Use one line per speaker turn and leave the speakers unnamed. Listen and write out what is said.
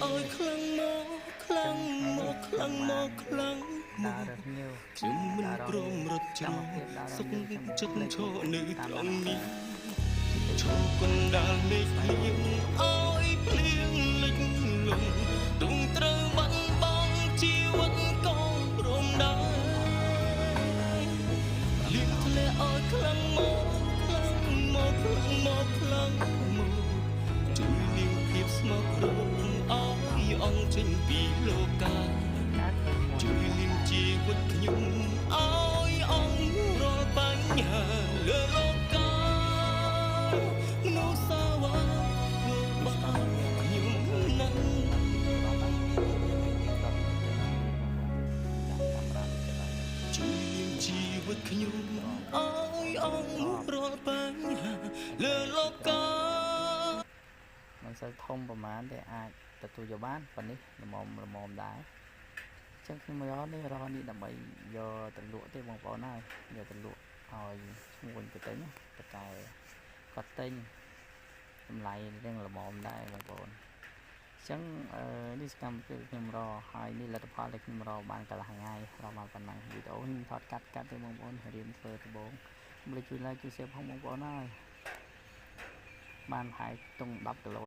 ôi khăng mô
chân ngày đi
khăng mô
bàn
khăng mô
đào được nhiều
chúng mình
đào đó
gồm rất
trong một
trâu
kiếp đào đó
sốc
nhiều trong
chất
lịch
cho nữ
tam đàn
trọn mi
thì tự
cho
do
con đàn mê
sai lầm
liêng ôi liêng linh lùng tung trơ bắn bóng chi vẫn con rôm đá liêng thề ôi khăng mô khăng môជួយនាងភាពស្មោះគ្រងឲ្យអង្គចេញពីលោកា
cá thêm một
ជួយនាងជីវិតខ្ញុំឲ្យអង្គរាល់បញ្ហាលើលោកាមនុស្សសាវ៉ាធ្វើបាបខ្ញុំណាស់ជួយនាងជីវិតខ្ញុំឲ្យអង្គរាល់បញ្ហាលើលោកា
มันsẽ thôngประมาณแต่អាចទទួលយកបានប៉ុណ្នេះល្មមដែរចឹងខ្ញុំរកនេះដើម្បីយកទៅលក់ទេបងប្អូនហើយយកទៅលក់ឲ្យឈ្មួញទៅទិញតែគាត់ទិញតម្លៃរឿងល្មមដែរបងប្អូនចឹងនេះសកម្មភាពខ្ញុំរកហើយនេះលទ្ធផលដែលខ្ញុំរកបានកន្លះថ្ងៃរកបានប៉ុណ្ណឹងវីដេអូខ្ញុំថតកាត់ទេបងប្អូនរៀនធ្វើដំបូងមិនជួយ like ជួយ share ផងបងប្អូនហើយបានប្រហែលទុំ10គីឡូ